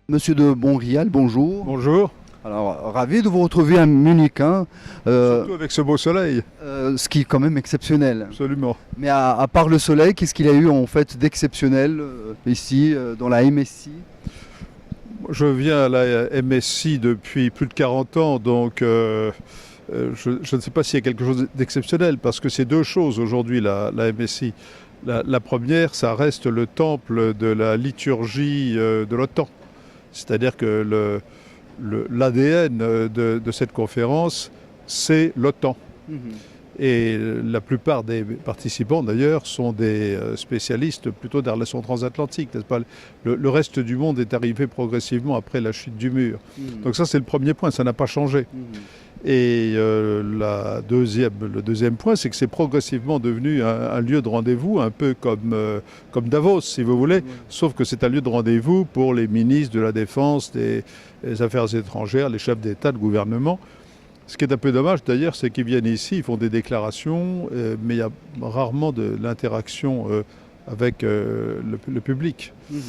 Monsieur de Bonrial, bonjour. Bonjour, Alors, ravi de vous retrouver à Munich, hein, surtout avec ce beau soleil, ce qui est quand même exceptionnel. absolument. Mais à part le soleil, qu'est-ce qu'il y a eu en fait d'exceptionnel ici, dans la MSI? Je viens à la MSI depuis plus de 40 ans, donc je ne sais pas s'il y a quelque chose d'exceptionnel, parce que c'est deux choses aujourd'hui, la MSI. La première, ça reste le temple de la liturgie de l'OTAN. C'est-à-dire que l'ADN de cette conférence, c'est l'OTAN. Mhm. Et la plupart des participants, d'ailleurs, sont des spécialistes plutôt des relations transatlantiques, n'est-ce pas? Le reste du monde est arrivé progressivement après la chute du mur. Mhm. Donc ça, c'est le premier point, ça n'a pas changé. Mhm. Et le deuxième point, c'est que c'est progressivement devenu un lieu de rendez-vous, un peu comme Davos, si vous voulez, Ouais. sauf que c'est un lieu de rendez-vous pour les ministres de la Défense, des Affaires étrangères, les chefs d'État, de gouvernement. Ce qui est un peu dommage d'ailleurs, c'est qu'ils viennent ici, ils font des déclarations, mais il y a rarement de l'interaction avec le public. Mhm.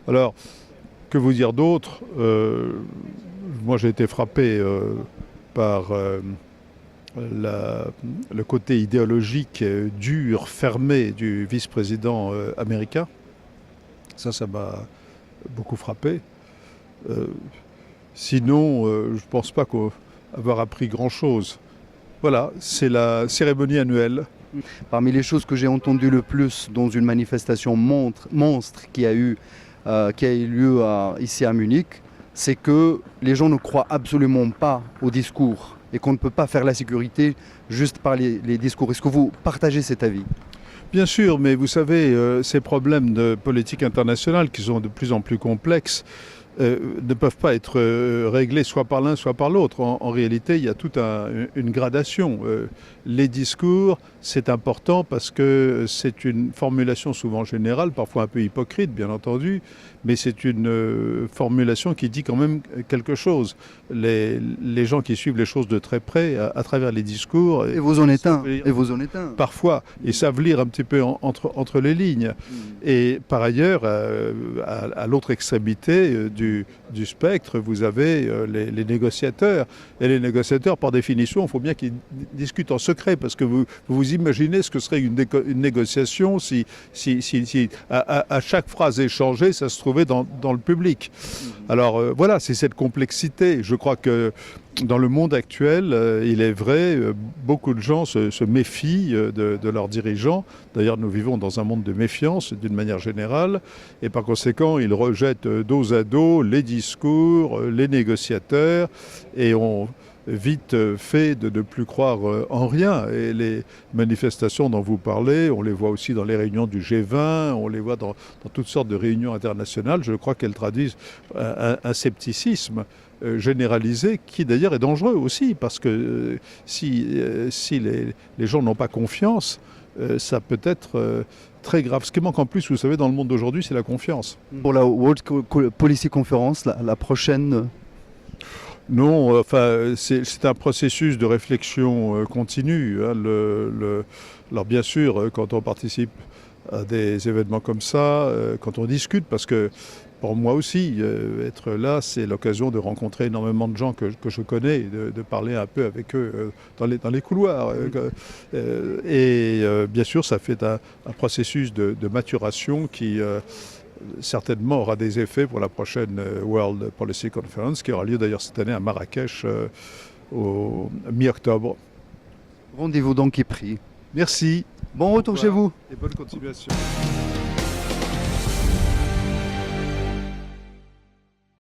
Alors, que vous dire d'autre? Moi, j'ai été frappé par le côté idéologique dur, fermé du vice-président américain. Ça m'a beaucoup frappé. Sinon, je ne pense pas qu'avoir appris grand-chose. Voilà, c'est la cérémonie annuelle. Parmi les choses que j'ai entendues le plus dans une manifestation monstre qui a eu lieu ici à Munich, c'est que les gens ne croient absolument pas aux discours et qu'on ne peut pas faire la sécurité juste par les discours. Est-ce que vous partagez cet avis? Bien sûr, mais vous savez, ces problèmes de politique internationale qui sont de plus en plus complexes ne peuvent pas être réglés soit par l'un, soit par l'autre. En réalité, il y a toute une gradation. Les discours, c'est important parce que c'est une formulation souvent générale, parfois un peu hypocrite, bien entendu, mais c'est une formulation qui dit quand même quelque chose. Les gens qui suivent les choses de très près, à travers les discours... Et vous en êtes un. Et vous en êtes un. Parfois, et savent lire un petit peu entre les lignes. Et par ailleurs, à l'autre extrémité du spectre, vous avez les négociateurs. Et les négociateurs, par définition, il faut bien qu'ils discutent en secret, parce que vous imaginez ce que serait une négociation si à chaque phrase échangée, ça se trouvait dans le public. Alors voilà, c'est cette complexité. Je crois que dans le monde actuel, il est vrai, beaucoup de gens se méfient de leurs dirigeants. D'ailleurs, nous vivons dans un monde de méfiance d'une manière générale. Et par conséquent, ils rejettent dos à dos les discours, les négociateurs, et ont vite fait de ne plus croire en rien. Et les manifestations dont vous parlez, on les voit aussi dans les réunions du G20, on les voit dans toutes sortes de réunions internationales. Je crois qu'elles traduisent un scepticisme généralisé, qui d'ailleurs est dangereux aussi, parce que si les gens n'ont pas confiance, ça peut être très grave. Ce qui manque en plus, vous savez, dans le monde d'aujourd'hui, c'est la confiance. Pour la World Policy Conference, la prochaine... Non, enfin, c'est un processus de réflexion continue. Hein. Alors bien sûr, quand on participe à des événements comme ça, quand on discute, parce que pour moi aussi, être là, c'est l'occasion de rencontrer énormément de gens que je connais, de parler un peu avec eux dans les couloirs. Bien sûr, ça fait un processus de maturation qui certainement aura des effets pour la prochaine World Policy Conference, qui aura lieu d'ailleurs cette année à Marrakech au mi-octobre. Rendez-vous donc est pris. Merci. Bon retour chez vous. Et bonne continuation.